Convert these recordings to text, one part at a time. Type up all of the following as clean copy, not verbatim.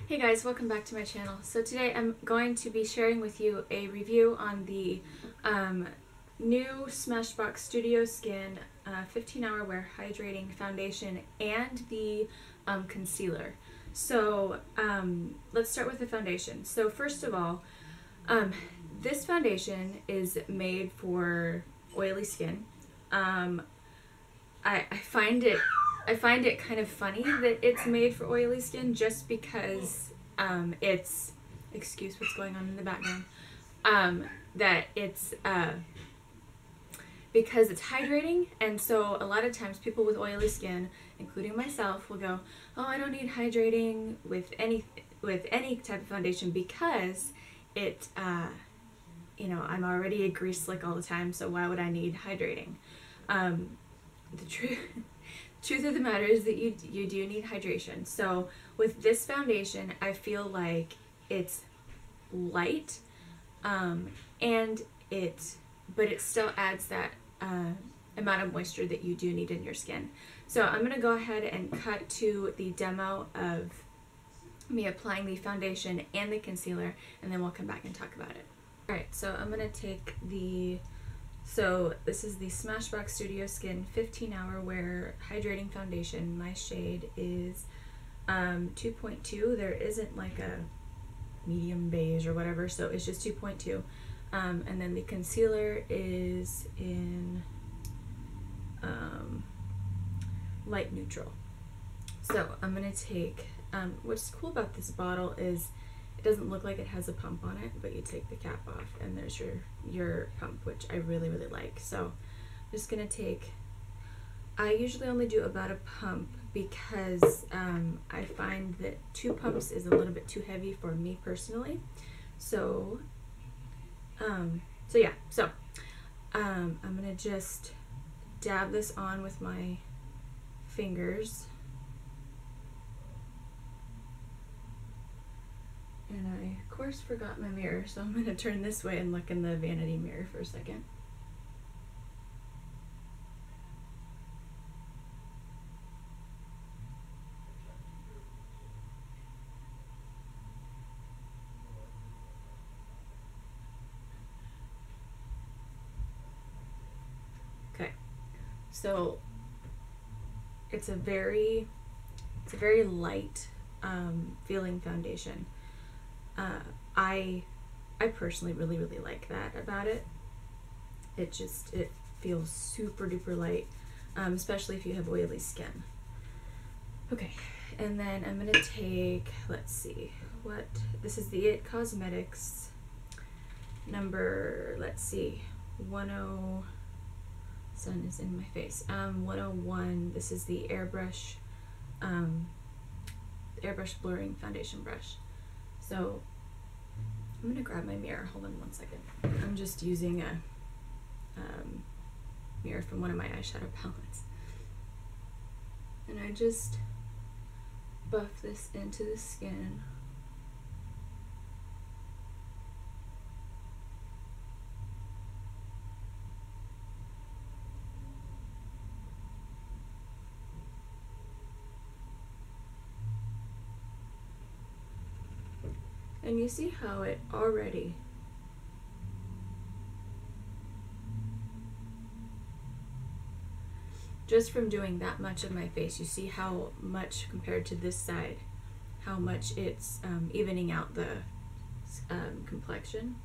Hey guys, welcome back to my channel. So today I'm going to be sharing with you a review on the new Smashbox Studio Skin 15-hour wear hydrating foundation and the concealer. So let's start with the foundation. So first of all, this foundation is made for oily skin. I find it kind of funny that it's made for oily skin just because it's, excuse what's going on in the background, that it's because it's hydrating, and so a lot of times people with oily skin, including myself, will go, oh, I don't need hydrating with any type of foundation because it you know, I'm already a grease slick all the time, so why would I need hydrating? The truth of the matter is that you do need hydration. So with this foundation, I feel like it's light, but it still adds that amount of moisture that you do need in your skin. So I'm gonna go ahead and cut to the demo of me applying the foundation and the concealer, and then we'll come back and talk about it. All right, so I'm gonna take so this is the Smashbox Studio Skin 15-hour wear hydrating foundation. My shade is 2.2. There isn't like a medium beige or whatever, so it's just 2.2. And then the concealer is in light neutral. So I'm gonna take, what's cool about this bottle is it doesn't look like it has a pump on it, but you take the cap off and there's your pump, which I really, really like. So I'm just gonna take, I usually only do about a pump because I find that 2 pumps is a little bit too heavy for me personally. So, I'm gonna just dab this on with my fingers. And I, of course, forgot my mirror, so I'm going to turn this way and look in the vanity mirror for a second. Okay, so it's a very light feeling foundation. I personally really like that about it. It feels super duper light, especially if you have oily skin. Okay, and then I'm gonna take, let's see, this is the It Cosmetics number, let's see, 10, sun is in my face, 101. This is the airbrush blurring foundation brush. So I'm gonna grab my mirror. Hold on one second. I'm just using a mirror from one of my eyeshadow palettes, and I just buff this into the skin. And you see how it already just from doing that much of my face, you see how much compared to this side, how much it's evening out the complexion.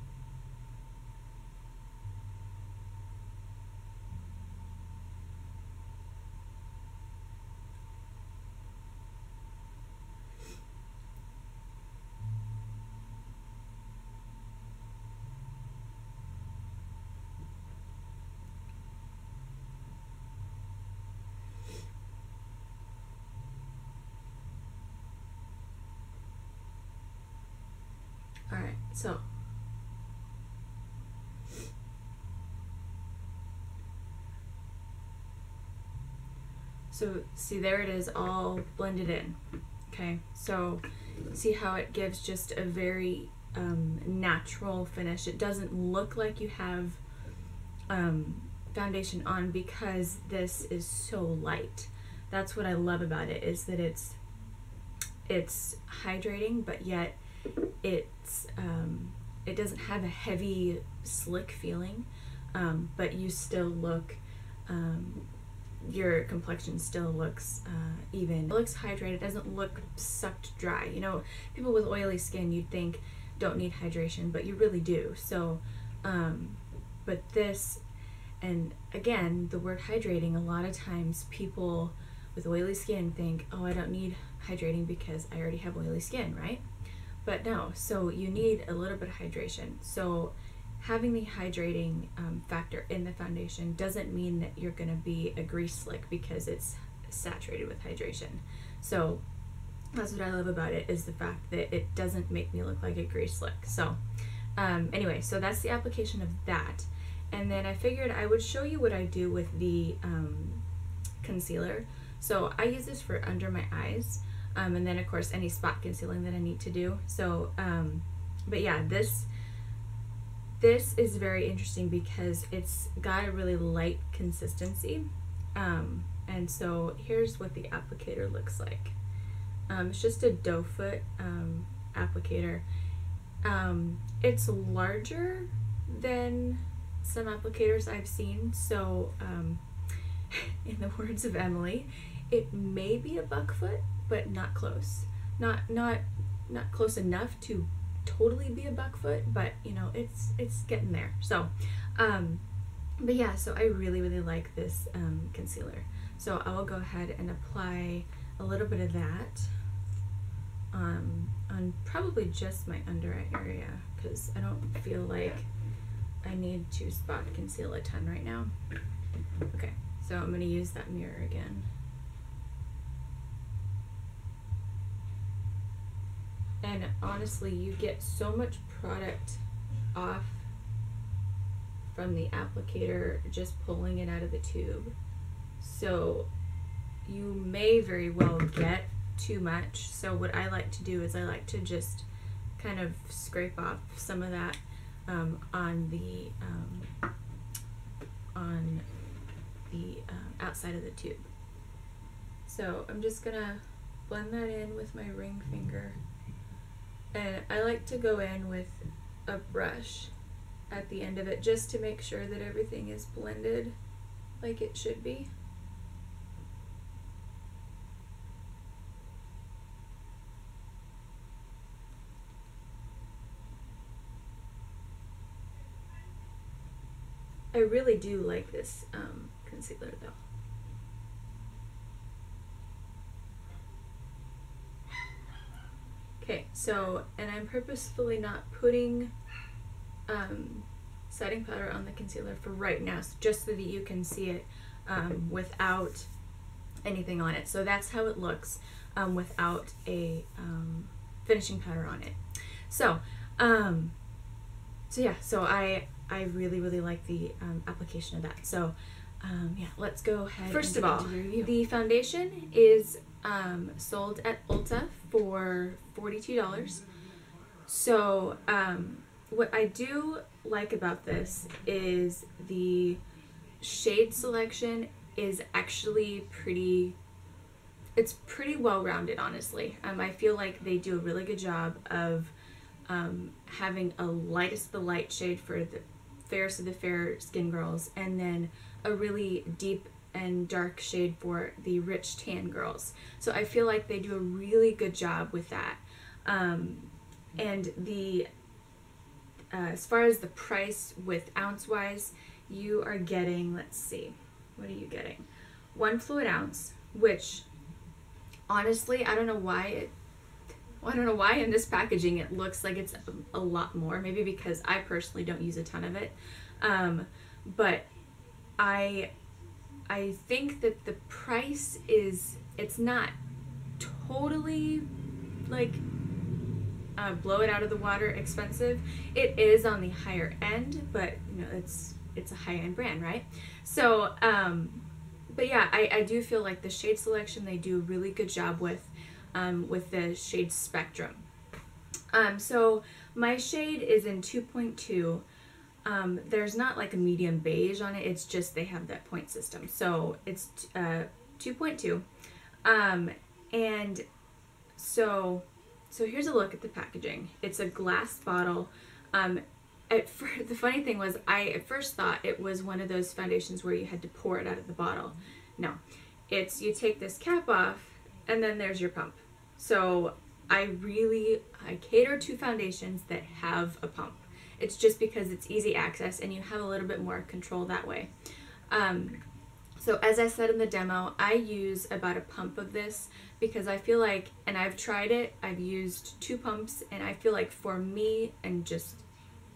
All right, so see, there it is, all blended in. Okay, so see how it gives just a very natural finish. It doesn't look like you have foundation on because this is so light. That's what I love about it, is that it's it's hydrating, but yet it's it doesn't have a heavy slick feeling, but you still look your complexion still looks even. It looks hydrated. It doesn't look sucked dry. You know, people with oily skin you'd think don't need hydration, but you really do. So but this, and again, the word hydrating, a lot of times people with oily skin think, oh, I don't need hydrating because I already have oily skin, right? But no, so you need a little bit of hydration. So having the hydrating factor in the foundation doesn't mean that you're going to be a grease slick because it's saturated with hydration. So that's what I love about it, is the fact that it doesn't make me look like a grease slick. So anyway, so that's the application of that. And then I figured I would show you what I do with the concealer. So I use this for under my eyes, and then of course any spot concealing that I need to do. So but yeah, this is very interesting because it's got a really light consistency, and so here's what the applicator looks like. It's just a doe foot applicator. It's larger than some applicators I've seen, so in the words of Emily, it may be a buck foot, but not close. Not close enough to totally be a buck foot, but you know, it's getting there. So but yeah, so I really like this concealer. So I will go ahead and apply a little bit of that on probably just my under eye area, because I don't feel like I need to spot conceal a ton right now. Okay, so I'm going to use that mirror again. And honestly, you get so much product off from the applicator just pulling it out of the tube. So you may very well get too much. So what I like to do is I like to just kind of scrape off some of that on the outside of the tube. So I'm just gonna blend that in with my ring finger, and I like to go in with a brush at the end of it just to make sure that everything is blended like it should be. I really do like this concealer though. Okay, so, and I'm purposefully not putting setting powder on the concealer for right now, just so that you can see it without anything on it. So that's how it looks without a finishing powder on it. So, so yeah, so I really like the application of that. So yeah, let's go ahead. First of all, the foundation is sold at Ulta for $42. So what I do like about this is the shade selection is actually pretty well rounded, honestly. I feel like they do a really good job of having a lightest of the light shade for the fairest of the fair skin girls, and then a really deep and dark shade for the rich tan girls. So I feel like they do a really good job with that. And the as far as the price with ounce wise, you are getting, let's see, what are you getting? 1 fluid ounce, which honestly, I don't know why in this packaging it looks like it's a lot more, maybe because I personally don't use a ton of it. But I think that the price is, it's not totally like blow it out of the water expensive. It is on the higher end, but you know, it's a high-end brand, right? So but yeah, I do feel like the shade selection they do a really good job with the shade spectrum. So my shade is in 2.2. There's not like a medium beige on it, it's just they have that point system. So it's 2.2. And So here's a look at the packaging. It's a glass bottle. The funny thing was, I at first thought it was one of those foundations where you had to pour it out of the bottle. No, it's you take this cap off and then there's your pump. So I cater to foundations that have a pump. It's just because it's easy access and you have a little bit more control that way. So as I said in the demo, I use about a pump of this because I feel like, and I've tried it, I've used 2 pumps, and I feel like for me and just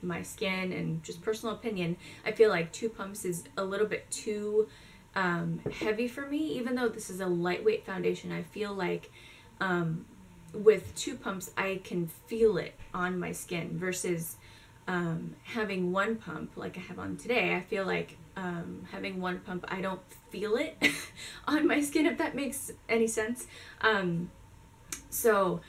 my skin and just personal opinion, I feel like 2 pumps is a little bit too heavy for me. Even though this is a lightweight foundation, I feel like with 2 pumps I can feel it on my skin versus having 1 pump like I have on today. I feel like having 1 pump, I don't feel it on my skin, if that makes any sense. So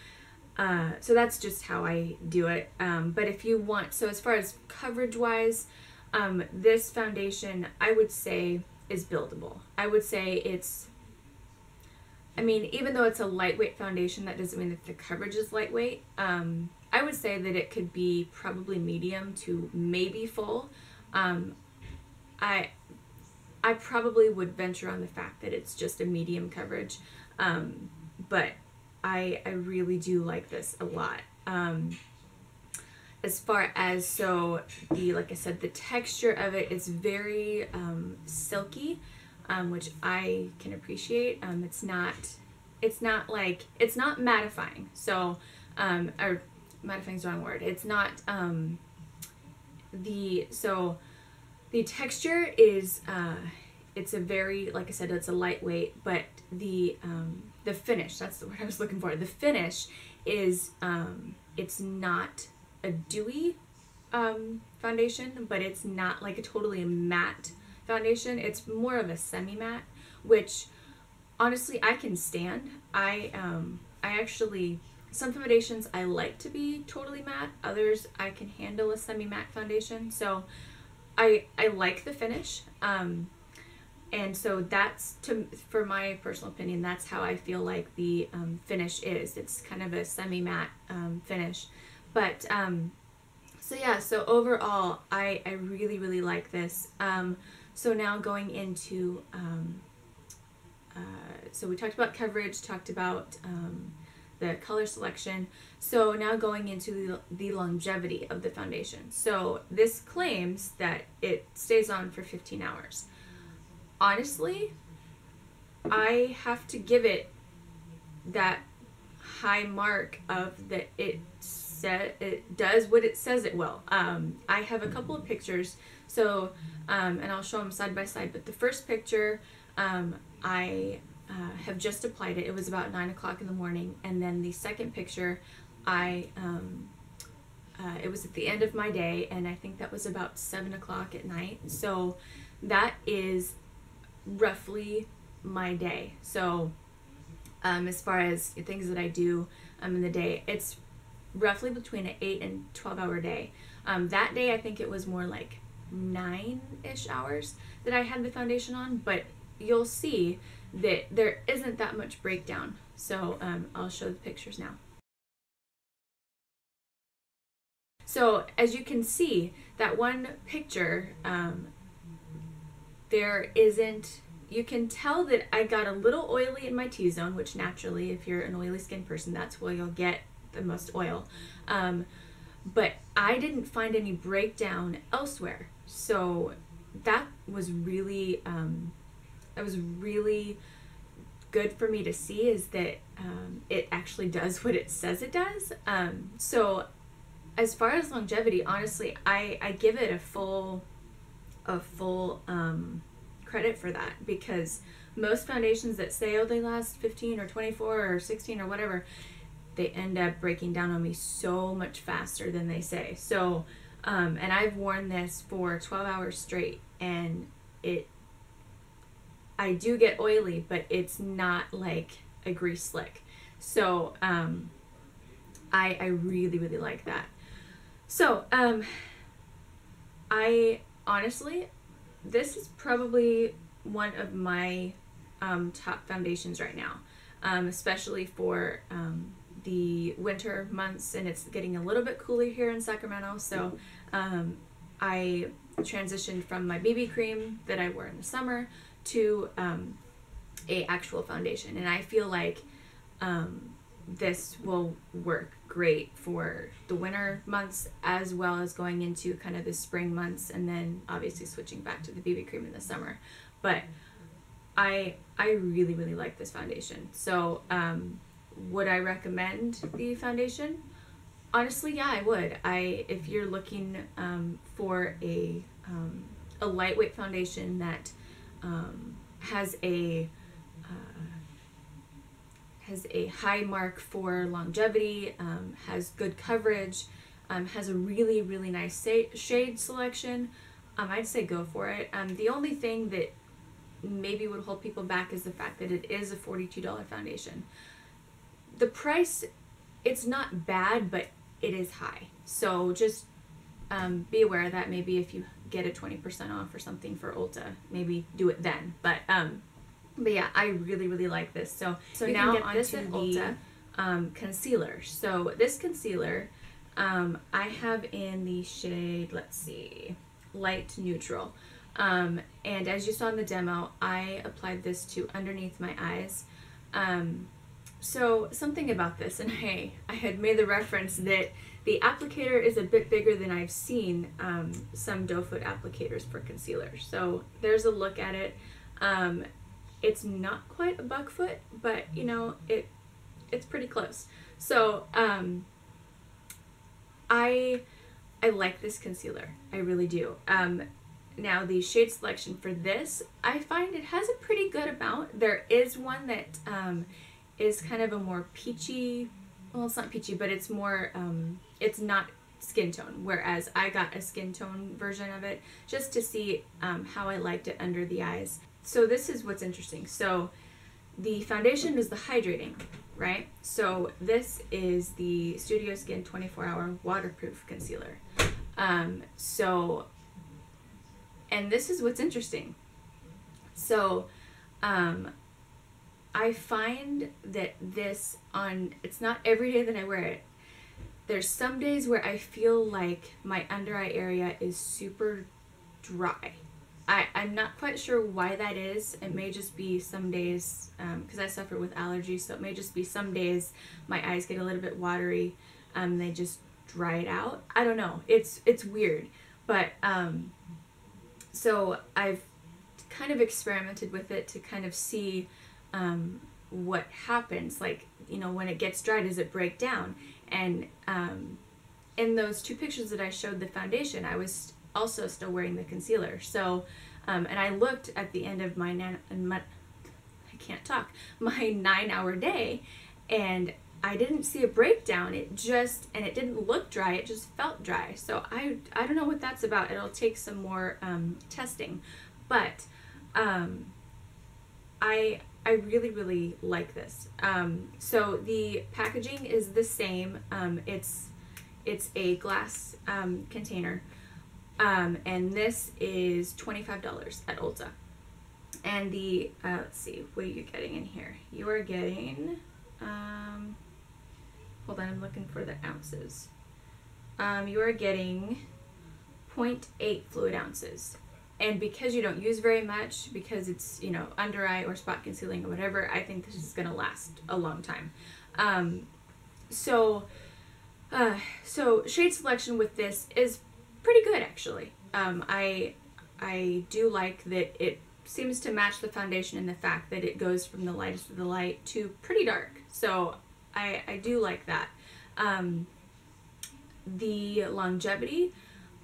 that's just how I do it. But if you want, so as far as coverage wise, this foundation I would say is buildable. I would say it's, I mean, even though it's a lightweight foundation, that doesn't mean that the coverage is lightweight. I would say that it could be probably medium to maybe full. I probably would venture on the fact that it's just a medium coverage, but I really do like this a lot. As far as, so like I said, the texture of it is very silky, which I can appreciate. It's not mattifying. So, or mattifying is the wrong word. It's not, the texture is, it's a very, like I said, it's a lightweight, but the finish, that's the word I was looking for. The finish is, it's not a dewy foundation, but it's not like a totally matte foundation. It's more of a semi-matte, which honestly I can stand. I actually, some foundations I like to be totally matte, others I can handle a semi-matte foundation. So I like the finish, and so that's, for my personal opinion, that's how I feel like the finish is. It's kind of a semi-matte finish. But so yeah, so overall I really like this. So now going into so we talked about coverage, talked about the color selection. So now going into the longevity of the foundation. So this claims that it stays on for 15 hours. Honestly, I have to give it that high mark of that it does what it says it will. I have a couple of pictures, so and I'll show them side by side, but the first picture, I have just applied it. It was about 9 o'clock in the morning, and then the second picture, it was at the end of my day, and I think that was about 7 o'clock at night. So that is roughly my day. So as far as things that I do in the day, it's roughly between an 8 and 12 hour day. That day I think it was more like 9-ish hours that I had the foundation on, but you'll see that there isn't that much breakdown. So I'll show the pictures now. So as you can see, that one picture, there isn't, you can tell that I got a little oily in my T-zone, which naturally, if you're an oily skin person, that's where you'll get the most oil. But I didn't find any breakdown elsewhere. So that was really, good for me to see, is that it actually does what it says it does. So as far as longevity, honestly, I give it a full credit for that, because most foundations that say, oh, they last 15 or 24 or 16 or whatever, they end up breaking down on me so much faster than they say. So and I've worn this for 12 hours straight, and I do get oily, but it's not like a grease slick. So I really like that. So I honestly, this is probably one of my top foundations right now, especially for the winter months, and it's getting a little bit cooler here in Sacramento, so I transitioned from my BB cream that I wore in the summer to a actual foundation, and I feel like this will work great for the winter months as well as going into kind of the spring months, and then obviously switching back to the BB cream in the summer. But I really, really like this foundation. So would I recommend the foundation? Honestly, yeah, I would. If you're looking for a lightweight foundation that has a high mark for longevity, has good coverage, has a really, really nice shade selection, I'd say go for it. The only thing that maybe would hold people back is the fact that it is a $42 foundation. The price, it's not bad, but it is high. So just be aware of that. Maybe if you get a 20% off or something for Ulta, maybe do it then. But yeah, I really, really like this. So now on to the concealer. So this concealer, I have in the shade, let's see, light neutral. And as you saw in the demo, I applied this to underneath my eyes. So something about this, and I had made the reference that the applicator is a bit bigger than I've seen some doe foot applicators for concealer. So there's a look at it. It's not quite a buck foot, but you know, it's pretty close. So I like this concealer. I really do. Now the shade selection for this, I find it has a pretty good amount. There is one that is kind of a more peachy, well, it's not peachy, but it's more, it's not skin tone, whereas I got a skin tone version of it just to see how I liked it under the eyes. So this is what's interesting. So the foundation is the hydrating, right? So this is the Studio Skin 24-hour waterproof concealer. And this is what's interesting. So I find that this it's not every day that I wear it. There's some days where I feel like my under eye area is super dry. I'm not quite sure why that is. It may just be some days, because I suffer with allergies, so it may just be some days my eyes get a little bit watery, they just dry it out. I don't know. It's weird. But so I've kind of experimented with it to kind of see what happens. Like, you know, when it gets dry, does it break down? And in those two pictures that I showed the foundation, I was also still wearing the concealer. So and I looked at the end of my 9-hour day, and I didn't see a breakdown. It didn't look dry, it just felt dry. So I don't know what that's about. It'll take some more testing, but I really, really like this. So the packaging is the same. It's a glass container, and this is $25 at Ulta. And the let's see, what are you getting in here? You are getting hold on, I'm looking for the ounces. You are getting 0.8 fluid ounces. And because you don't use very much, because it's, you know, under eye or spot concealing or whatever, I think this is going to last a long time. So shade selection with this is pretty good, actually. I do like that it seems to match the foundation in the fact that it goes from the lightest of the light to pretty dark. So I do like that. The longevity,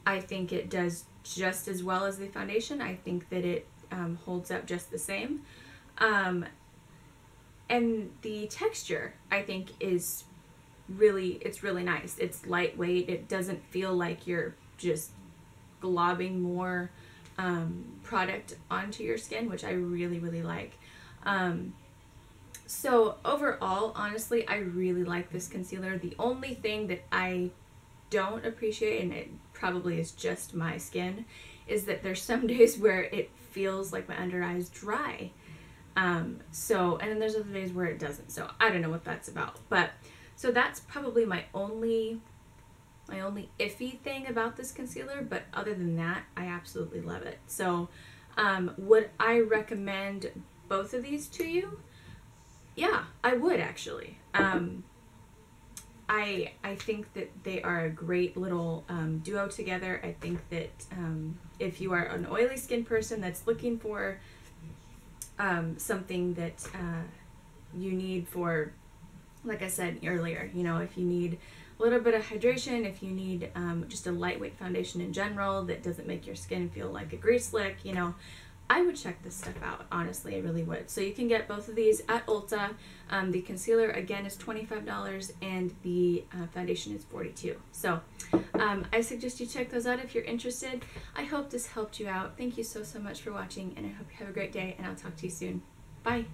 I think it does just as well as the foundation. I think that it holds up just the same. And the texture, I think, is really nice. It's lightweight. It doesn't feel like you're just globbing more product onto your skin, which I really, really like. So overall, honestly, I really like this concealer. The only thing that I don't appreciate, and it probably is just my skin, is that there's some days where it feels like my under eye is dry. And then there's other days where it doesn't. So I don't know what that's about. But So that's probably my only iffy thing about this concealer, but other than that, I absolutely love it. So would I recommend both of these to you? Yeah, I would actually. I think that they are a great little duo together. I think that if you are an oily skin person that's looking for something that you need for, like I said earlier, you know, if you need a little bit of hydration, if you need just a lightweight foundation in general that doesn't make your skin feel like a grease lick, you know, I would check this stuff out. Honestly, I really would. So you can get both of these at Ulta. The concealer, again, is $25 and the foundation is $42. So I suggest you check those out if you're interested. I hope this helped you out. Thank you so much for watching, and I hope you have a great day, and I'll talk to you soon. Bye.